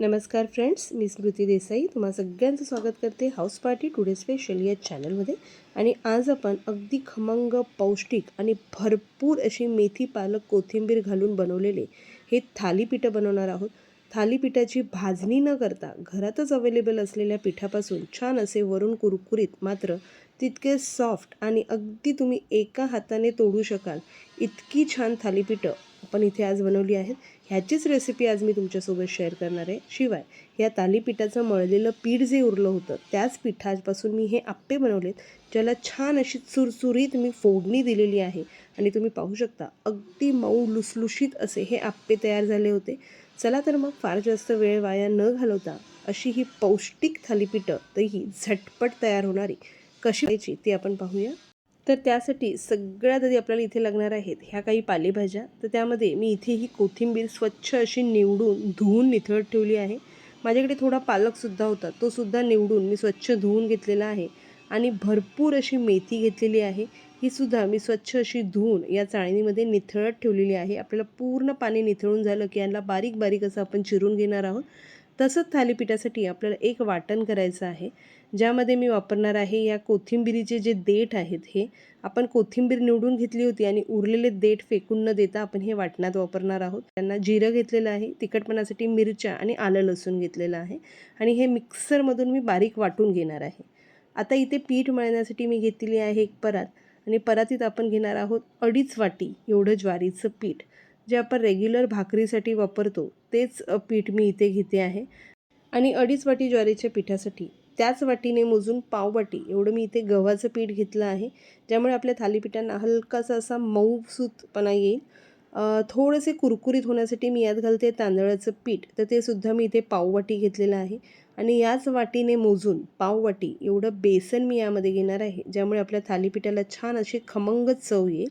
नमस्कार फ्रेंड्स, मी स्मृती देसाई तुम्हा सगळ्यांचं स्वागत करते हाऊस पार्टी टुडे स्पेशल या चॅनलमध्ये. आणि आज आपण अगदी खमंग, पौष्टिक आणि भरपूर अशी मेथी, पालक, कोथिंबीर घालून बनवलेले हे थालीपीठं बनवणार आहोत. थालीपीठाची भाजणी न करता घरातच अवेलेबल असलेल्या पिठापासून छान असे वरून कुरकुरीत मात्र तितके सॉफ्ट आणि अगदी तुम्ही एका हाताने तोडू शकाल इतकी छान थालीपीठं आपण इथे आज बनवली आहेत. ह्याचीच रेसिपी आज मी तुमच्यासोबत शेअर करणार आहे. शिवाय या थालीपीठाचं मळलेलं पीठ जे उरलं होतं त्याच पिठापासून मी हे आप्पे बनवलेत, ज्याला छान अशी चुरचुरीत मी फोडणी दिलेली आहे. आणि तुम्ही पाहू शकता अगदी मऊ लुसलुशीत असे हे आप्पे तयार झाले होते. चला तर मग फार जास्त वेळ वाया न घालवता अशी ही पौष्टिक थालीपीठं तरीही झटपट तयार होणारी कशी करायची ते आपण पाहूया. तर त्यासाठी सगळ्यात आधी आपल्याला इथे लागणार आहेत ह्या काही पालेभाज्या. तर त्यामध्ये मी इथे ही कोथिंबीर स्वच्छ अशी निवडून धुवून निथळत ठेवली आहे. माझ्याकडे थोडा पालकसुद्धा होता, तो सुद्धा निवडून मी स्वच्छ धुवून घेतलेला आहे. आणि भरपूर अशी मेथी घेतलेली आहे, ही सुद्धा मी स्वच्छ अशी धुवून या चाळणीमध्ये निथळत ठेवलेली आहे. आपल्याला पूर्ण पाणी निथळून झालं की यांना बारीक बारीक असं आपण चिरून घेणार आहोत. तसंच थालीपीठासाठी आपल्याला एक वाटण करायचं आहे, ज्यामध्ये मी वापरणार आहे या कोथिंबिरीचे जे देठ आहेत. हे आपण कोथिंबीर निवडून घेतली होती आणि उरलेले देठ फेकून न देता आपण हे वाटणात वापरणार आहोत. त्यांना जिरं घेतलेलं आहे, तिखटपणासाठी मिरच्या आणि आलं लसूण घेतलेलं आहे. आणि हे मिक्सरमधून मी बारीक वाटून घेणार आहे. आता इथे पीठ मळण्यासाठी मी घेतलेली आहे एक परात. आणि परातीत आपण घेणार आहोत 2.5 वाटी एवढं ज्वारीचं पीठ, जे आपण रेग्युलर भाकरीसाठी वापरतो तेच पीठ मी इथे घेते आहे. आणि 2.5 वाटी ज्वारीच्या पिठासाठी त्याच वाटीने मोजून पाव वाटी एवढं मी इथे गव्हाचं पीठ घेतलं आहे, ज्यामुळे आपल्या थालीपीठांना हलकासा असा मऊसूतपणा येईल. थोडेसे कुरकुरीत होण्यासाठी मी यात घालते तांदळाचं पीठ, तर ते सुद्धा मी इथे पाव वाटी घेतलेलं आहे. आणि याच वाटीने मोजून पाव वाटी एवढं बेसन मी यामध्ये घेणार आहे, ज्यामुळे आपल्या थालीपीठाला छान अशी खमंग चव येईल.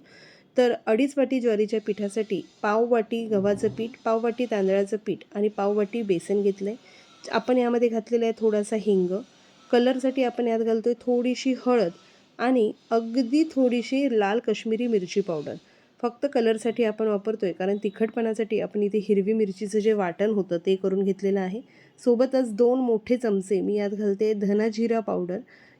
तर 2.5 वाटी ज्वारीच्या पिठासाठी पाव वाटी गव्हाचं पीठ, पाव वाटी तांदळाचं पीठ आणि पाव वाटी बेसन घेतलं आहे. आपण यामध्ये घातलेला आहे थोडासा हिंग. कलरसाठी आपण यात घालतो आहे थोडीशी हळद आणि अगदी थोडीशी लाल कश्मीरी मिरची पावडर. फक्त कलरसाठी आपण वापरतो आहे, कारण तिखटपणासाठी आपण इथे हिरवी मिरचीचं जे वाटण होतं ते करून घेतलेलं आहे. सोबतच 2 मोठे चमचे मी यात घालते धना जिरा पावडर.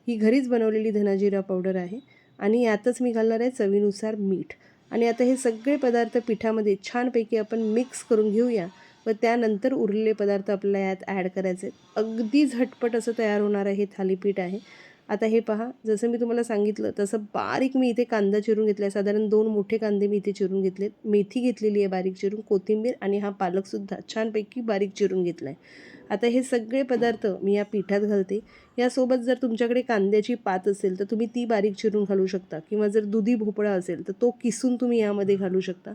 ही घरीच बनवलेली धना जिरा पावडर आहे. आणि यातच मी घालणार आहे चवीनुसार मीठ. आणि आता हे सगळे पदार्थ पिठामध्ये छानपैकी आपण मिक्स करून घेऊया व त्यानंतर उरलेले पदार्थ आपल्याला यात ॲड करायचे आहेत. अगदी झटपट असं तयार होणारं हे थालीपीठ आहे. आता हे पहा, जसं मी तुम्हाला सांगितलं तसं बारीक मी इथे कांदा चिरून घेतला आहे. साधारण 2 मोठे कांदे मी इथे चिरून घेतलेत. मेथी घेतलेली आहे बारीक चिरून, कोथिंबीर आणि हा पालकसुद्धा छानपैकी बारीक चिरून घेतला आहे. आता हे सगळे पदार्थ मी या पिठात घालते. यासोबत जर तुमच्याकडे कांद्याची पात असेल तर तुम्ही ती बारीक चिरून घालू शकता, किंवा जर दुधी भोपळा असेल तर तो किसून तुम्ही यामध्ये घालू शकता.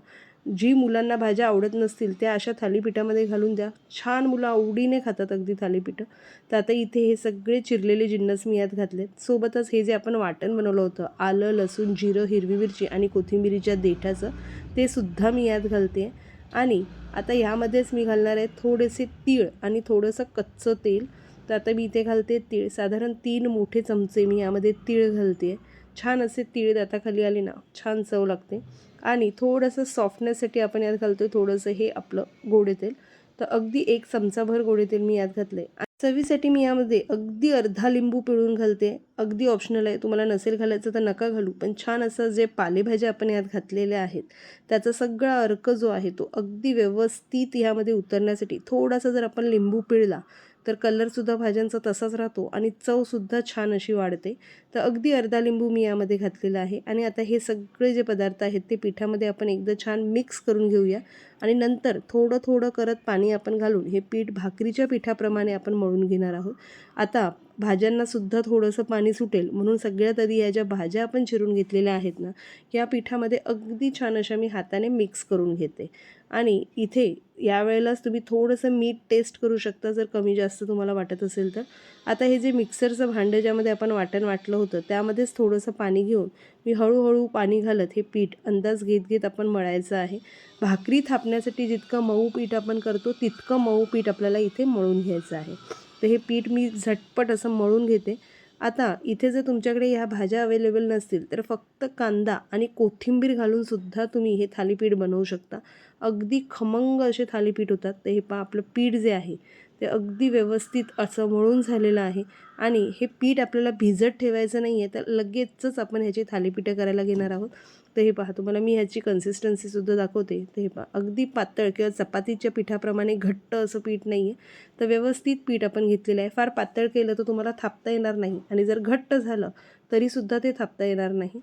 जी मुलांना भाज्या आवडत नसतील त्या अशा थालीपीठामध्ये घालून द्या, छान मुलं आवडीने खातात अगदी थालीपीठं. तर आता इथे हे सगळे चिरलेले जिन्नस मी यात घातलेत. सोबतच हे जे आपण वाटण बनवलं होतं आलं लसूण जिरं हिरवी मिरची आणि कोथिंबिरीच्या देठाचं, ते सुद्धा मी यात घालते. आणि आता यामध्येच मी घालणार आहे थोडेसे तीळ आणि थोडंसं कच्चं तेल. तर आता मी इथे घालते तीळ, साधारण 3 मोठे चमचे मी यामध्ये तीळ घालते. छान असे तीळ दाताखाली आले ना छान चव लागते. आणि थोडंसं सॉफ्टनेससाठी आपण यात घालतो आहे थोडंसं हे आपलं गोडे तेल. तर अगदी 1 चमचाभर गोडे तेल मी यात घातलं आहे. चवीसाठी मी यामध्ये अगदी अर्धा लिंबू पिळून घालते. अगदी ऑप्शनल आहे, तुम्हाला नसेल घालायचं तर नका घालू. पण छान असं जे पालेभाज्या आपण यात घातलेल्या आहेत त्याचा सगळा अर्क जो आहे तो अगदी व्यवस्थित ह्यामध्ये उतरण्यासाठी थोडासा जर आपण लिंबू पिळला तर कलरसुद्धा भाज्यांचा तसाच राहतो आणि चवसुद्धा छान अशी वाढते. तर अगदी अर्धा लिंबू मी यामध्ये घातलेला आहे. आणि आता हे सगळे जे पदार्थ आहेत ते पिठामध्ये आपण एकदा छान मिक्स करून घेऊया. आणि नंतर थोडं थोडं करत पाणी आपण घालून हे पीठ भाकरीच्या पिठाप्रमाणे आपण मळून घेणार आहोत. आता भाज्यांनासुद्धा थोडंसं पाणी सुटेल म्हणून सगळ्यात आधी या ज्या भाज्या आपण चिरून घेतलेल्या आहेत ना, या पिठामध्ये अगदी छान अशा मी हाताने मिक्स करून घेते. आणि इथे यावेळेलाच तुम्ही थोडंसं मीठ टेस्ट करू शकता जर कमी जास्त तुम्हाला वाटत असेल तर. आता हे जे मिक्सरचं भांडं ज्यामध्ये आपण वाटण वाटलं होतं त्यामध्येच थोडंसं पाणी घेऊन मी हळूहळू पाणी घालत हे पीठ अंदाज घेत घेत आपण मळायचं आहे. भाकरी थापण्यासाठी जितकं मऊ पीठ आपण करतो तितकं मऊ पीठ आपल्याला इथे मळून घ्यायचं आहे. तर हे पीठ मी झटपट असं मळून घेते. आता इथे जर तुमच्याकडे ह्या भाज्या अवेलेबल नसतील तर फक्त कांदा आणि कोथिंबीर घालूनसुद्धा तुम्ही हे थालीपीठ बनवू शकता. अगदी खमंग असे थालीपीठ होतात. तर हे पहा, आपलं पीठ जे आहे ते अगदी व्यवस्थित असं मळून झालेलं आहे आणि हे पीठ आपल्याला भिजत ठेवायचं नाही आहे, तर लगेचच आपण ह्याची थालीपीठं करायला घेणार आहोत. तर हे पहा, तुम्हाला मी ह्याची कन्सिस्टन्सीसुद्धा दाखवते. तर हे पहा, अगदी पातळ किंवा चपातीच्या पिठाप्रमाणे घट्ट असं पीठ नाही आहे, तर व्यवस्थित पीठ आपण घेतलेलं आहे. फार पातळ केलं तर तुम्हाला थापता येणार नाही आणि जर घट्ट झालं तरीसुद्धा ते थापता येणार नाही.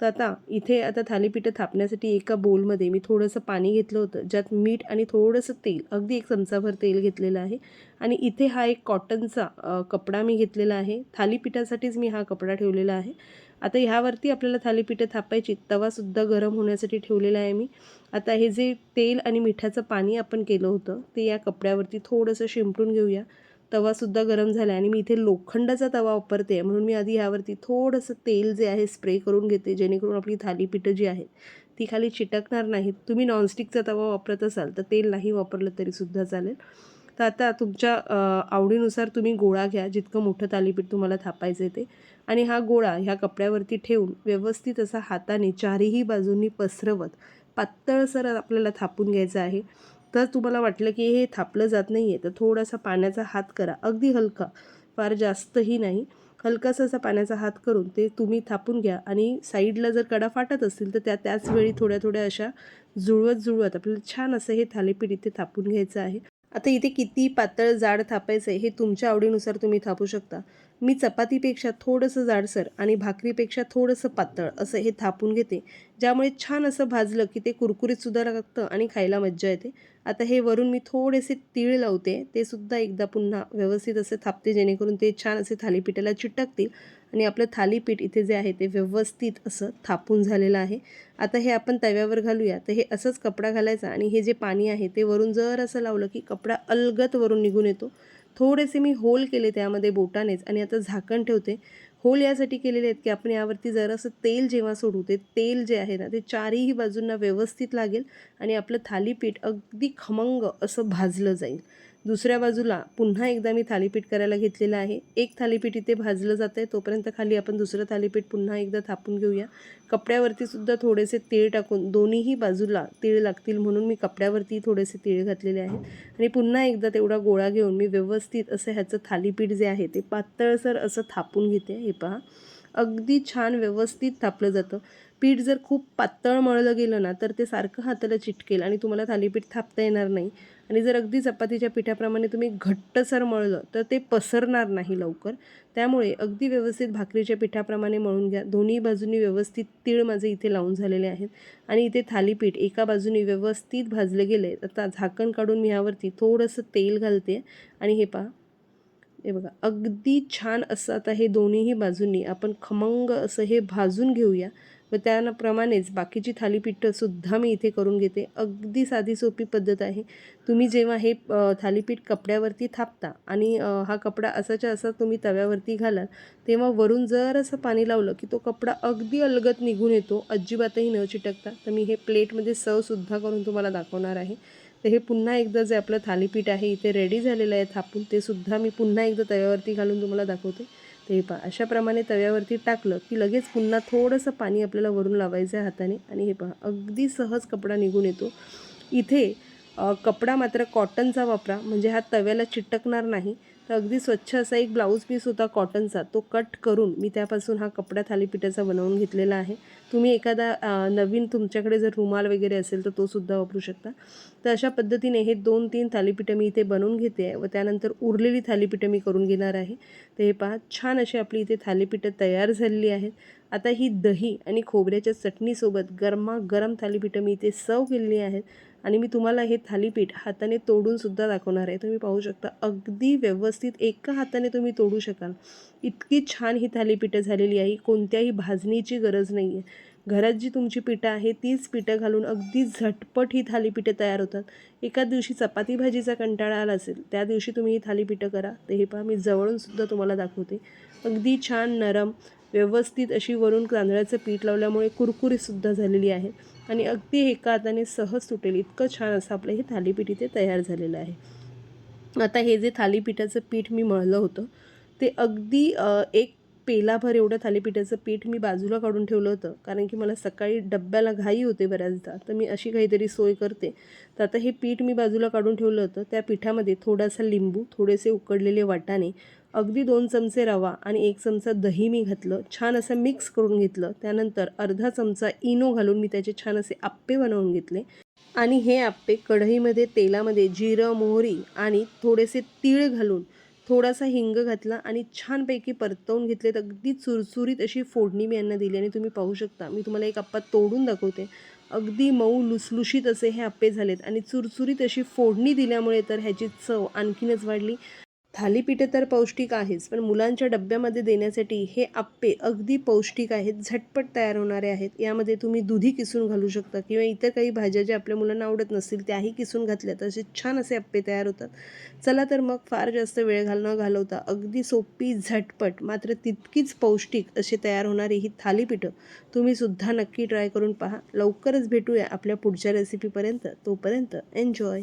तर आता थालीपीठं थापण्यासाठी एका बोलमध्ये मी थोडंसं पाणी घेतलं होतं, ज्यात मीठ आणि थोडंसं तेल, अगदी एक चमचाभर तेल घेतलेलं आहे आणि इथे हा एक कॉटनचा कपडा मी घेतलेला आहे. थालीपीठासाठीच मी हा कपडा ठेवलेला आहे. आता ह्यावरती आपल्याला थालीपीठं थापायची, तवासुद्धा गरम होण्यासाठी ठेवलेला आहे मी. आता हे जे तेल आणि मिठाचं पाणी आपण केलं होतं ते या कपड्यावरती थोडंसं शिंपडून घेऊया. तवासुद्धा गरम झाला आणि मी इथे लोखंडाचा तवा वापरते, म्हणून मी आधी ह्यावरती थोडंसं तेल जे आहे स्प्रे करून घेते, जेणेकरून आपली थालीपीठं जी आहेत ती खाली चिटकणार नाहीत. तुम्ही नॉनस्टिकचा तवा वापरत असाल तर तेल नाही वापरलं तरीसुद्धा चालेल. तर आता तुमच्या आवडीनुसार तुम्ही गोळा घ्या, जितकं मोठं थालीपीठ तुम्हाला थापायचं आहे ते, आणि हा गोळा ह्या कपड्यावरती ठेवून व्यवस्थित असा हाताने चारही बाजूंनी पसरवत पातळसर आपल्याला थापून घ्यायचं आहे. तर तुम्हाला वाटलं की हे थापलं जात नाही आहे, तर थोडासा पाण्याचा हात करा, अगदी हलका, फार जास्तही नाही, हलकासा असा पाण्याचा हात करून ते तुम्ही थापून घ्या. आणि साईडला जर कडा फाटत असतील तर त्याच वेळी थोड्या थोड्या अशा जुळवत आपल्याला छान असं हे थालीपीठ इथे थापून घ्यायचं आहे. आता इथे किती पातळ जाड थापायचं आहे हे तुमच्या आवडीनुसार तुम्ही थापू शकता. मी चपातीपेक्षा थोडंसं जाडसर आणि भाकरीपेक्षा थोडंसं पातळ असं हे थापून घेते, ज्यामुळे छान असं भाजलं की ते कुरकुरीतसुद्धा लागतं आणि खायला मज्जा येते. आता हे वरून मी थोडेसे तीळ लावते, ते सुद्धा एकदा पुन्हा व्यवस्थित असे थापते, जेणेकरून ते छान असे थालीपीठाला चिटकतील आणि आपलं थालीपीठ इथे जे आहे ते व्यवस्थित असं थापून झालेलं आहे. आता हे आपण तव्यावर घालूया. तर हे असंच कपडा घालायचा आणि हे जे पाणी आहे ते वरून जर असं लावलं की कपडा अलगद वरून निघून येतो. थोडेसे मी होल केले त्यामध्ये बोटानेच आणि आता झाकण ठेवते. होल यासाठी केलेले आहेत की आपण यावरती जरासं तेल जेव्हा सोडू, ते तेल जे आहे ना ते चारही बाजूंना व्यवस्थित लागेल आणि आपलं थालीपीठ अगदी खमंग असं भाजलं जाईल. दुसऱ्या बाजूला पुन्हा एकदा मी थालीपीठ करायला घेतलेलं आहे. एक थालीपीठ इथे भाजलं जातं आहे, तोपर्यंत खाली आपण दुसरं थालीपीठ पुन्हा एकदा थापून घेऊया. कपड्यावरती सुद्धा थोडेसे तीळ टाकून, दोन्हीही बाजूला तीळ लागतील म्हणून मी कपड्यावरती थोडेसे तीळ घातलेले आहेत आणि पुन्हा एकदा तेवढा गोळा घेऊन मी व्यवस्थित असं ह्याचं थालीपीठ जे आहे ते पातळसर असं थापून घेते. हे पहा, अगदी छान व्यवस्थित थापलं जातं. पीठ जर खूप पातळ मळलं गेलं ना तर ते सारखं हाताला चिटकेल आणि तुम्हाला थालीपीठ थापता येणार नाही. आणि जर अगदी चपातीच्या पिठाप्रमाणे तुम्ही घट्टसर मळलं तर ते पसरणार नाही लवकर. त्यामुळे अगदी व्यवस्थित भाकरीच्या पिठाप्रमाणे मळून घ्या. दोन्ही बाजूंनी व्यवस्थित तीळ माझे इथे लावून झालेले आहेत आणि इथे थालीपीठ एका बाजूने व्यवस्थित भाजले गेले. आता झाकण काढून मी ह्यावरती थोडंसं तेल घालते आणि हे पहा, हे बघा, अगदी छान असं आता हे दोन्हीही बाजूंनी आपण खमंग असं हे भाजून घेऊया व त्याप्रमाणेच बाकीची थालीपीठंसुद्धा मी इथे करून घेते. अगदी साधी सोपी पद्धत आहे. तुम्ही जेव्हा हे थालीपीठ कपड्यावरती थापता आणि हा कपडा असाच्या असा तुम्ही तव्यावरती घालाल, तेव्हा वरून जर असं पाणी लावलं की तो कपडा अगदी अलगद निघून येतो, अजिबातही न चिटकता. तर मी हे प्लेटमध्ये सर्वसुद्धा करून तुम्हाला दाखवणार आहे. तर हे पुन्हा एकदा जे आपलं थालीपीठ आहे इथे रेडी झालेलं आहे थापून, ते सुद्धा मी पुन्हा एकदा तव्यावरती घालून तुम्हाला दाखवते. ते पहा, अशाप्रमाणे तव्यावरती टाकलं की लगेच पुन्हा थोडंसं पाणी आपल्याला वरून लावायचं आहे हाताने आणि हे पहा, अगदी सहज कपडा निघून येतो. इथे कपडा मात्र कॉटनचा वापरा, म्हणजे हा तव्याला चिटकणार नाही. तर अगदी स्वच्छ असा एक ब्लाऊज पीस होता कॉटनचा, तो कट करून मी त्यापासून हा कपडा थालीपीठाचा बनवून घेतलेला आहे. तुम्ही एखादा नवीन तुमच्याकडे जर रुमाल वगैरे असेल तर तो सुद्धा वापरू शकता. तर अशा पद्धतीने हे 2-3 थालीपीठं मी इथे बनवून घेते आहे व त्यानंतर उरलेली थालीपीठं मी करून घेणार आहे. तर हे पहा, छान अशी आपली इथे थालीपीठं तयार झालेली आहेत. आता ही दही आणि खोबऱ्याच्या चटणीसोबत गरमागरम थालीपीठं मी इथे सर्व केलेली आहेत आणि मी तुम्हाला हे थालीपीठ हाताने तोडूनसुद्धा दाखवणार आहे. तुम्ही पाहू शकता, अगदी व्यवस्थित एका हाताने तुम्ही तोडू शकाल, इतकी छान ही थालीपीठं झालेली आहे. कोणत्याही भाजणीची गरज नाही आहे. घरात जी तुमची पिठं आहे तीच पिठं घालून अगदी झटपट ही थालीपीठं तयार होतात. एका दिवशी चपाती भाजीचा कंटाळा आला असेल, त्या दिवशी तुम्ही ही थालीपीठं करा. तर हे पहा, मी जवळूनसुद्धा तुम्हाला दाखवते. अगदी छान नरम व्यवस्थित अशी वरून तांदळाचं पीठ लावल्यामुळे कुरकुरीतसुद्धा झालेली आहे आणि अगदी एका हाताने सहज सुटेल इतकं छान असं आपलं हे थालीपीठ इथे तयार झालेलं आहे. आता हे जे थालीपीठाचं पीठ मी मळलं होतं ते अगदी 1 पेलाभर एवढं थालीपीठाचं पीठ मी बाजूला काढून ठेवलं होतं, कारण की मला सकाळी डब्याला घाई होते बऱ्याचदा, तर मी अशी काहीतरी सोय करते. तर आता हे पीठ मी बाजूला काढून ठेवलं होतं. त्या पिठामध्ये थोडासा लिंबू, थोडेसे उकडलेले वाटाणे, अगदी 2 चमचे रवा आणि 1 चमचा दही मी घातलं. छान असं मिक्स करून घेतलं. त्यानंतर अर्धा चमचा इनो घालून मी त्याचे छान असे आप्पे बनवून घेतले आणि हे आप्पे कढईमध्ये तेलामध्ये जिरं, मोहरी आणि थोडेसे तीळ घालून थोडासा हिंग घातला आणि छानपैकी परतवून घेतलेत. अगदी चुरचुरीत अशी फोडणी मी यांना दिली आणि तुम्ही पाहू शकता, मी तुम्हाला एक आप्पा तोडून दाखवते. अगदी मऊ लुसलुशीत असे हे आप्पे झालेत आणि चुरचुरीत अशी फोडणी दिल्यामुळे तर ह्याची चव आणखीनच वाढली. थालीपीठं तर पौष्टिक आहेच, पण मुलांच्या डब्यामध्ये देण्यासाठी हे आप्पे अगदी पौष्टिक आहेत, झटपट तयार होणारे आहेत. यामध्ये तुम्ही दुधी किसून घालू शकता किंवा इतर काही भाज्या ज्या आपल्या मुलांना आवडत नसतील त्याही किसून घातल्या तर असे छान असे आप्पे तयार होतात. चला तर मग फार जास्त वेळ न घालवता अगदी सोपी, झटपट मात्र तितकीच पौष्टिक अशी तयार होणारी ही थालीपीठं तुम्ही सुद्धा नक्की ट्राय करून पहा. लवकरच भेटूया आपल्या पुढच्या रेसिपीपर्यंत. तोपर्यंत एन्जॉय.